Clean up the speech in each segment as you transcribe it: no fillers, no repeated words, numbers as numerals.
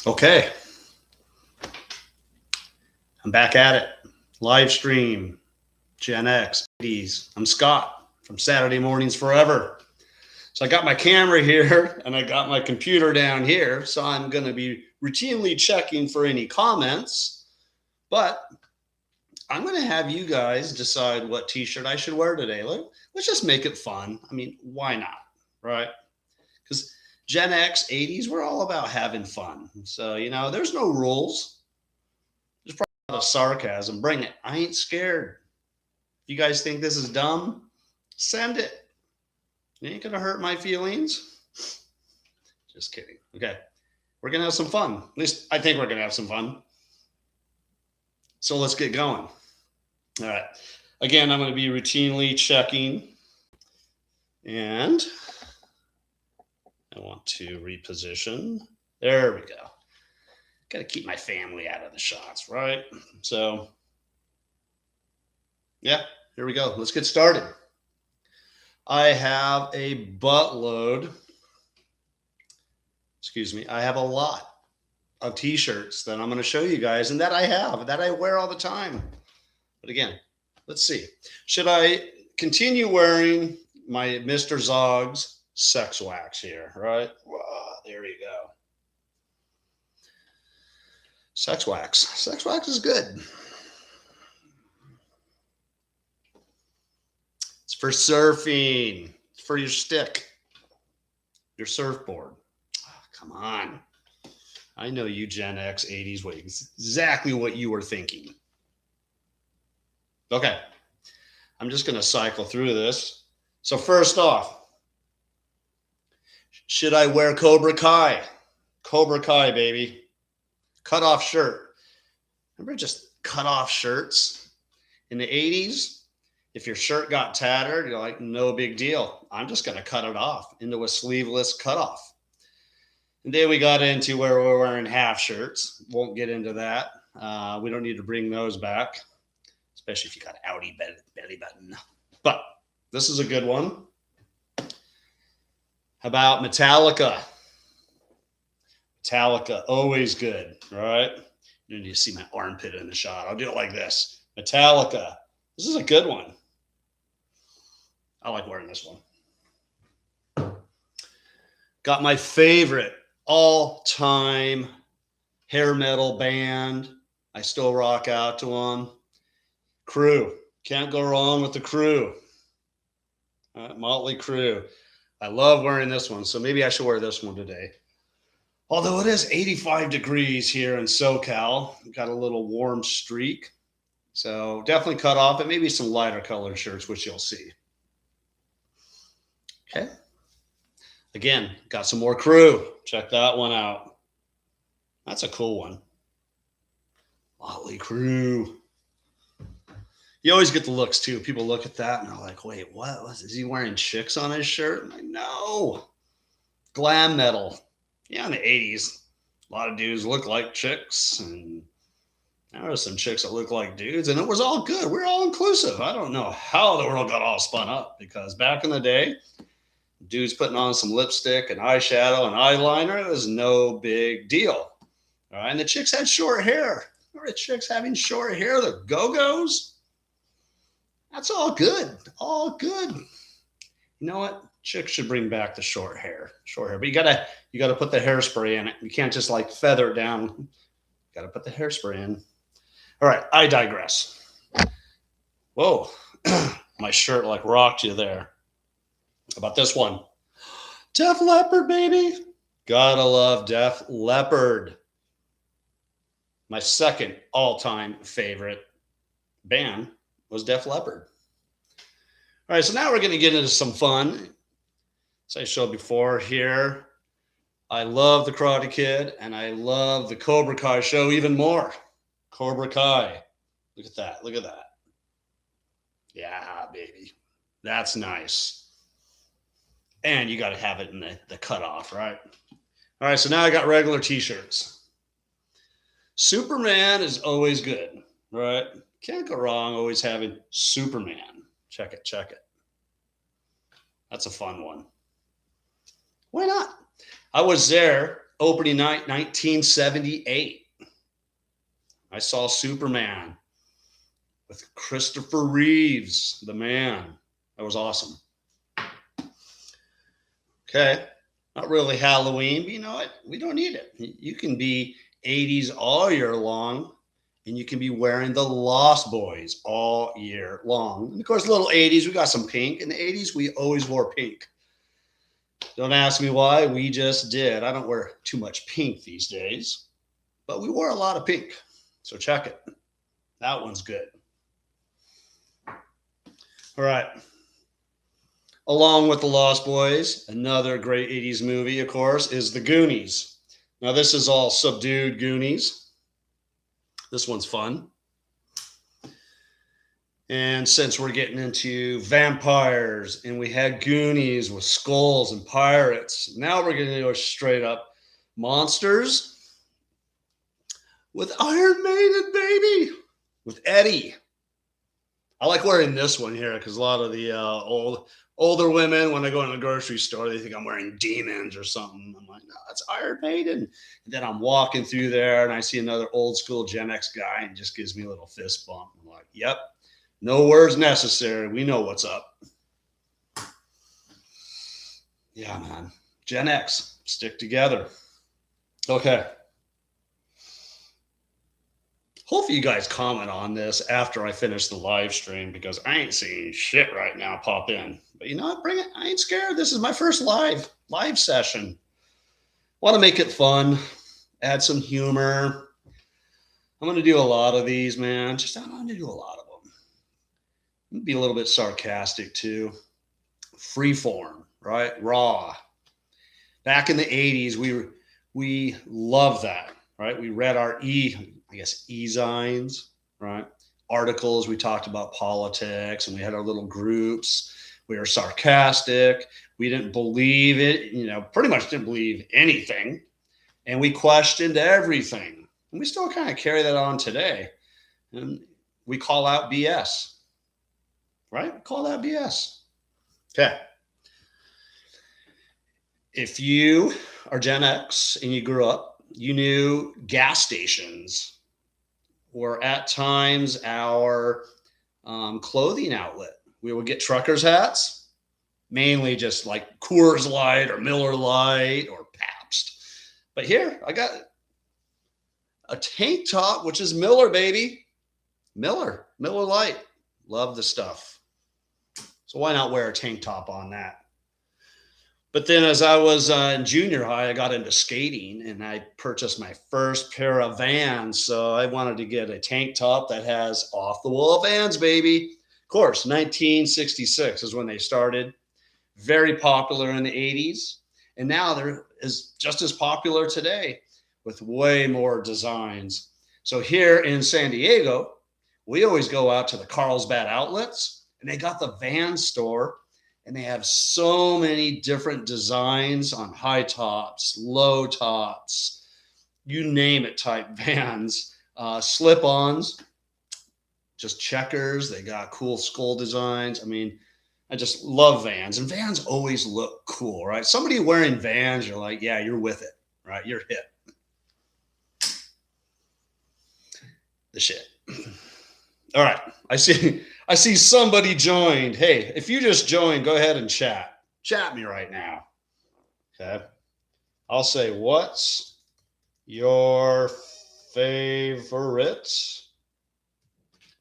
Okay, I'm back at it. Live stream, Gen X, 80s. I'm Scott from Saturday Mornings Forever. So I got my camera here and I got my computer down here. So I'm going to be routinely checking for any comments, but I'm going to have you guys decide what t shirt I should wear today. Let's just make it fun. I mean, why not? Right? Because Gen X, 80s, we're all about having fun. So, there's no rules. There's probably a lot of sarcasm. Bring it. I ain't scared. If you guys think this is dumb, send it. It ain't going to hurt my feelings. Just kidding. Okay. We're going to have some fun. At least I think we're going to have some fun. So let's get going. All right. Again, I'm going to be routinely checking. And I want to reposition. There we go. Got to keep my family out of the shots, right? So, yeah, here we go. Let's get started. I have a buttload. Excuse me. I have a lot of t-shirts that I'm going to show you guys and that I wear all the time. But again, let's see. Should I continue wearing my Mr. Zoggs sex wax here, right? Whoa, there you go. Sex wax. Sex wax is good. It's for surfing. It's for your stick, your surfboard. Oh, come on. I know you Gen X 80s way. Exactly what you were thinking. Okay. I'm just going to cycle through this. So first off, should I wear Cobra Kai? Cobra Kai, baby. Cut off shirt. Remember just cut off shirts? In the 80s, if your shirt got tattered, you're like, no big deal. I'm just going to cut it off into a sleeveless cutoff. And then we got into where we're wearing half shirts. Won't get into that. We don't need to bring those back, especially if you got outie belly button. But this is a good one. How about Metallica? Metallica, always good, right? You need to see my armpit in the shot. I'll do it like this. Metallica. This is a good one. I like wearing this one. Got my favorite all-time hair metal band. I still rock out to them. Crew. Can't go wrong with the Crew. Motley Crue. I love wearing this one, so maybe I should wear this one today. Although it is 85 degrees here in SoCal. Got a little warm streak. So definitely cut off and maybe some lighter colored shirts, which you'll see. Okay. Again, got some more Crew. Check that one out. That's a cool one. Motley Crue. You always get the looks too. People look at that and they're like, wait, what? Is he wearing chicks on his shirt? I'm like, no. Glam metal. Yeah, in the 80s, a lot of dudes look like chicks, and there were some chicks that look like dudes, and it was all good. We're all inclusive. I don't know how the world got all spun up, because back in the day, dudes putting on some lipstick and eyeshadow and eyeliner, it was no big deal. All right, and the chicks had short hair. Remember the chicks having short hair, the go-go's? That's all good. All good. You know what? Chicks should bring back the short hair. But you gotta put the hairspray in it. You can't just like feather it down. You gotta put the hairspray in. All right, I digress. Whoa, my shirt like rocked you there. How about this one? Def Leppard, baby. Gotta love Def Leppard. My second all-time favorite band was Def Leppard. All right, so now we're going to get into some fun. As I showed before here, I love the Karate Kid, and I love the Cobra Kai show even more. Cobra Kai. Look at that. Look at that. Yeah, baby. That's nice. And you got to have it in the cutoff, right? All right, so now I got regular t-shirts. Superman is always good, right? Can't go wrong always having Superman. Check it. That's a fun one. Why not? I was there opening night, 1978. I saw Superman with Christopher Reeves, the man. That was awesome. Okay. Not really Halloween, but you know what? We don't need it. You can be 80s all year long, and you can be wearing the Lost Boys all year long. And of course, little 80s, we got some pink. In the 80s, we always wore pink. Don't ask me why, we just did. I don't wear too much pink these days, but we wore a lot of pink. So check it. That one's good. All right. Along with the Lost Boys, another great 80s movie, of course, is The Goonies. Now, this is all subdued Goonies. This one's fun. And since we're getting into vampires and we had Goonies with skulls and pirates, now we're going to go straight up monsters with Iron Maiden, baby, with Eddie. I like wearing this one here because a lot of the older women, when I go in the grocery store, they think I'm wearing demons or something. I'm like, no, it's Iron Maiden. And then I'm walking through there and I see another old school Gen X guy and just gives me a little fist bump. I'm like, yep, no words necessary. We know what's up. Yeah, man. Gen X, stick together. Okay. Hopefully you guys comment on this after I finish the live stream because I ain't seeing shit right now pop in. But you know what? Bring it. I ain't scared. This is my first live session. Want to make it fun, add some humor. I'm going to do a lot of these, man. I'm going to do a lot of them. I'm going to be a little bit sarcastic too. Freeform, right? Raw. Back in the 80s, we loved that, right? We read our e-zines, right? Articles. We talked about politics and we had our little groups. We were sarcastic. We didn't believe it, pretty much didn't believe anything. And we questioned everything. And we still kind of carry that on today. And we call out BS, right? We call that BS. Okay. If you are Gen X and you grew up, you knew gas stations were at times our clothing outlet. We would get truckers' hats, mainly just like Coors Light or Miller Lite or Pabst. But here, I got a tank top, which is Miller, baby. Miller Lite. Love the stuff. So why not wear a tank top on that? But then as I was in junior high, I got into skating and I purchased my first pair of Vans. So I wanted to get a tank top that has off-the-wall Vans, baby. Of course, 1966 is when they started. Very popular in the 80s. And now they're just as popular today with way more designs. So here in San Diego, we always go out to the Carlsbad outlets and they got the Vans store. And they have so many different designs on high tops, low tops, you name it type Vans, slip-ons, just checkers. They got cool skull designs. I mean, I just love Vans. And Vans always look cool, right? Somebody wearing Vans, you're like, yeah, you're with it, right? You're hip. The shit. All right. I see somebody joined. Hey, if you just joined, go ahead and chat. Chat me right now. Okay. I'll say, what's your favorite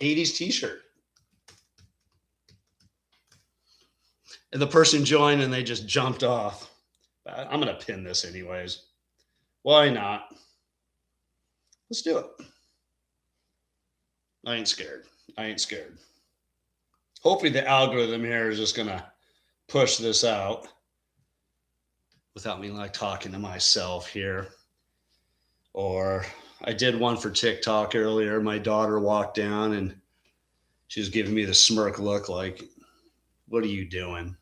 80s t-shirt? And the person joined and they just jumped off. I'm going to pin this anyways. Why not? Let's do it. I ain't scared. Hopefully the algorithm here is just going to push this out without me like talking to myself here. Or I did one for TikTok earlier. My daughter walked down and she was giving me the smirk look like, what are you doing?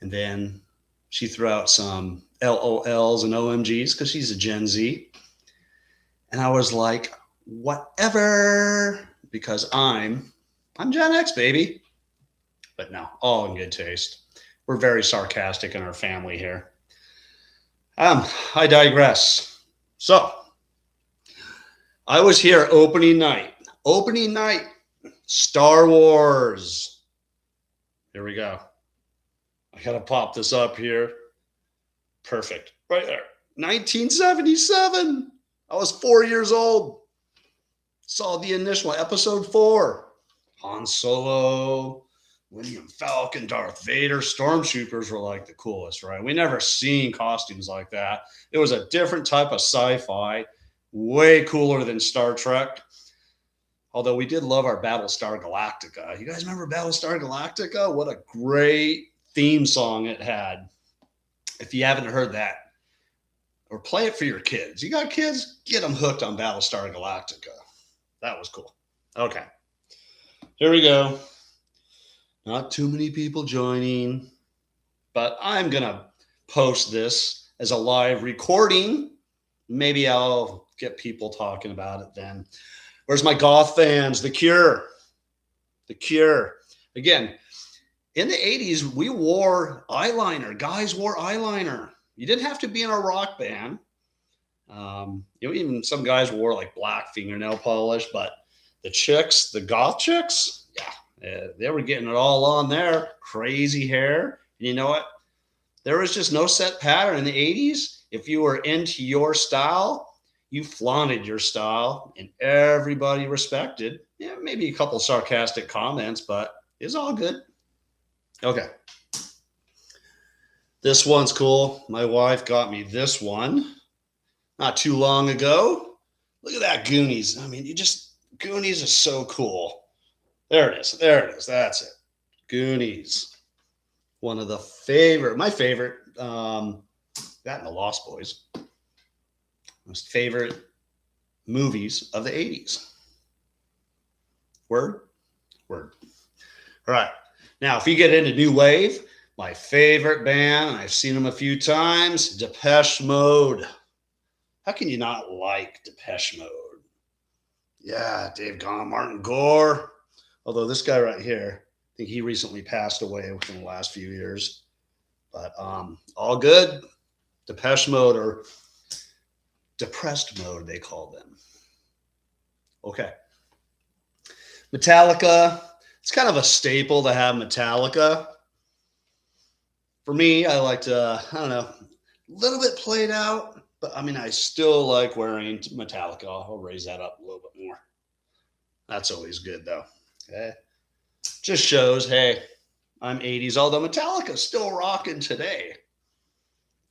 And then she threw out some LOLs and OMGs because she's a Gen Z. And I was like, whatever, because I'm Gen X, baby. But no, all in good taste. We're very sarcastic in our family here. I digress. So I was here opening night. Opening night, Star Wars. Here we go. I gotta pop this up here. Perfect. Right there. 1977. I was 4 years old. Saw the initial episode 4. Han Solo, William Falcon, Darth Vader, stormtroopers were like the coolest, right? We never seen costumes like that. It was a different type of sci-fi, way cooler than Star Trek. Although we did love our Battlestar Galactica. You guys remember Battlestar Galactica? What a great theme song it had. If you haven't heard that, or play it for your kids. You got kids? Get them hooked on Battlestar Galactica. That was cool. Okay. Here we go. Not too many people joining, but I'm going to post this as a live recording. Maybe I'll get people talking about it then. Where's my goth fans? The Cure. The Cure. Again, in the 80s, we wore eyeliner. Guys wore eyeliner. You didn't have to be in a rock band. Even some guys wore like black fingernail polish, but the chicks, the goth chicks, they were getting it all on there. Crazy hair. And you know what? There was just no set pattern in the 80s. If you were into your style, you flaunted your style and everybody respected. Yeah, maybe a couple sarcastic comments, but it's all good. Okay. This one's cool. My wife got me this one not too long ago. Look at that Goonies. I mean, Goonies is so cool. There it is. There it is. That's it. Goonies. One of my favorite, that and the Lost Boys. Most favorite movies of the 80s. Word? Word. All right. Now, if you get into New Wave, my favorite band, I've seen them a few times, Depeche Mode. How can you not like Depeche Mode? Yeah, Dave Gahan, Martin Gore. Although this guy right here, I think he recently passed away within the last few years. But all good. Depeche Mode, or Depressed Mode, they call them. Okay. Metallica. It's kind of a staple to have Metallica. For me, I like to, I don't know, a little bit played out, but I mean, I still like wearing Metallica. I'll raise that up a little bit more. That's always good, though. Okay. Just shows, hey, I'm 80s, although Metallica's still rocking today.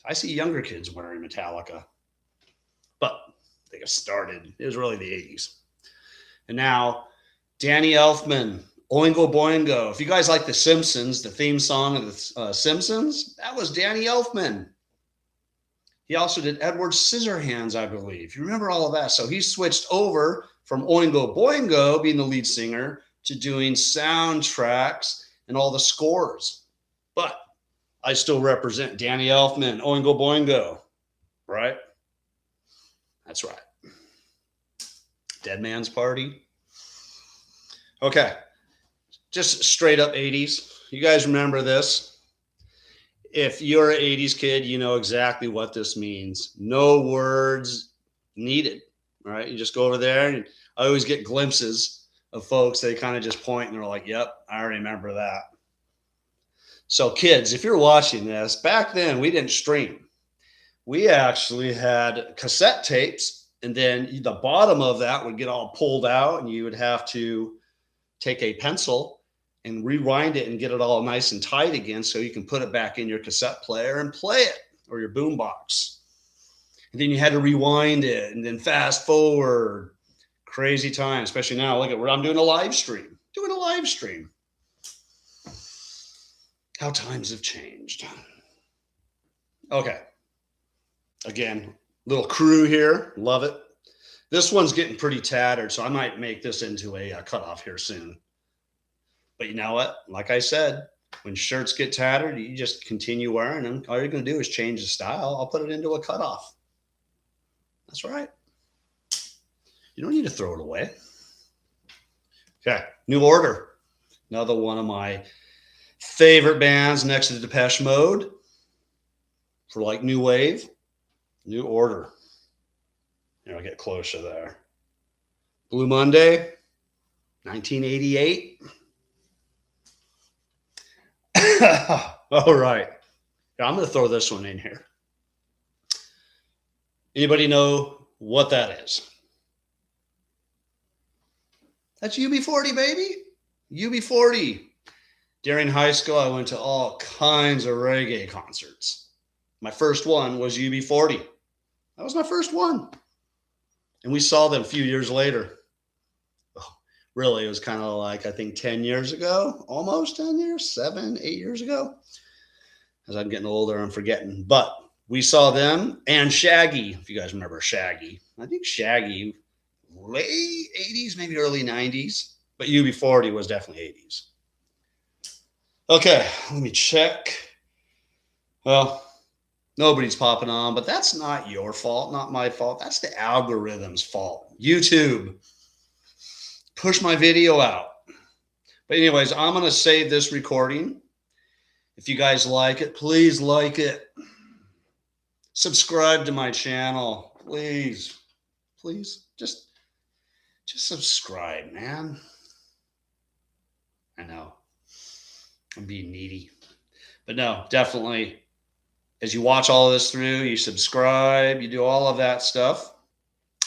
I see younger kids wearing Metallica, but they got started. It was really the 80s. And now, Danny Elfman, Oingo Boingo. If you guys like The Simpsons, the theme song of The Simpsons, that was Danny Elfman. He also did Edward Scissorhands, I believe. You remember all of that. So he switched over from Oingo Boingo, being the lead singer, to doing soundtracks and all the scores. But I still represent Danny Elfman, Oingo Boingo, right? That's right. Dead Man's Party. Okay. Just straight up 80s. You guys remember this? If you're an 80s kid, you know exactly what this means. No words needed, right? You just go over there, and I always get glimpses of folks. They kind of just point and they're like, yep, I remember that. So kids, if you're watching this, back then we didn't stream. We actually had cassette tapes, and then the bottom of that would get all pulled out, and you would have to take a pencil and rewind it and get it all nice and tight again so you can put it back in your cassette player and play it, or your boombox. And then you had to rewind it and then fast forward. Crazy time, especially now. Look at where I'm doing a live stream. How times have changed. Okay. Again, little crew here. Love it. This one's getting pretty tattered, so I might make this into a cutoff here soon. But you know what? Like I said, when shirts get tattered, you just continue wearing them. All you're going to do is change the style. I'll put it into a cutoff. That's right. You don't need to throw it away. Okay, New Order. Another one of my favorite bands next to Depeche Mode for like new wave. New Order. Here, I'll get closer there. Blue Monday, 1988. All right. I'm going to throw this one in here. Anybody know what that is? That's UB40, baby. UB40. During high school, I went to all kinds of reggae concerts. My first one was UB40. That was my first one. And we saw them a few years later. Oh, really, it was kind of like, I think 10 years ago, almost 10 years, 7, 8 years ago. As I'm getting older, I'm forgetting. But we saw them and Shaggy, if you guys remember Shaggy. I think Shaggy, late 80s, maybe early 90s. But UB40 was definitely 80s. Okay, let me check. Well, nobody's popping on, but that's not your fault, not my fault. That's the algorithm's fault. YouTube, push my video out. But anyways, I'm going to save this recording. If you guys like it, please like it. Subscribe to my channel, please. Please, just subscribe, man. I know I'm being needy, but no, definitely. As you watch all of this through, you subscribe, you do all of that stuff.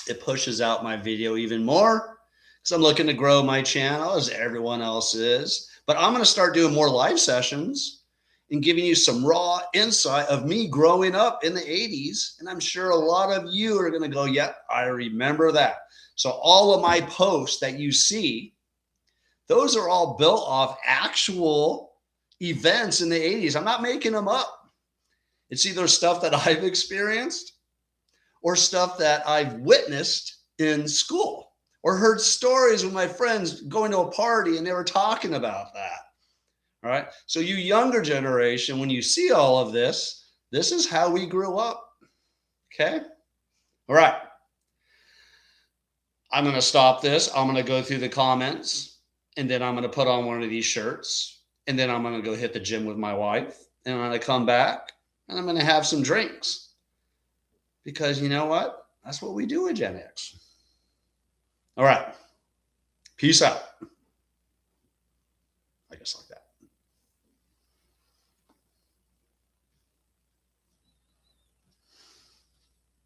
It pushes out my video even more because I'm looking to grow my channel as everyone else is. But I'm going to start doing more live sessions and giving you some raw insight of me growing up in the 80s. And I'm sure a lot of you are going to go, yeah, I remember that. So all of my posts that you see, those are all built off actual events in the 80s. I'm not making them up. It's either stuff that I've experienced or stuff that I've witnessed in school or heard stories with my friends going to a party and they were talking about that. All right. So you younger generation, when you see all of this, this is how we grew up. Okay. All right. I'm going to stop this. I'm going to go through the comments and then I'm going to put on one of these shirts and then I'm going to go hit the gym with my wife and I'm going to come back and I'm going to have some drinks because you know what? That's what we do at Gen X. All right. Peace out. I guess like that.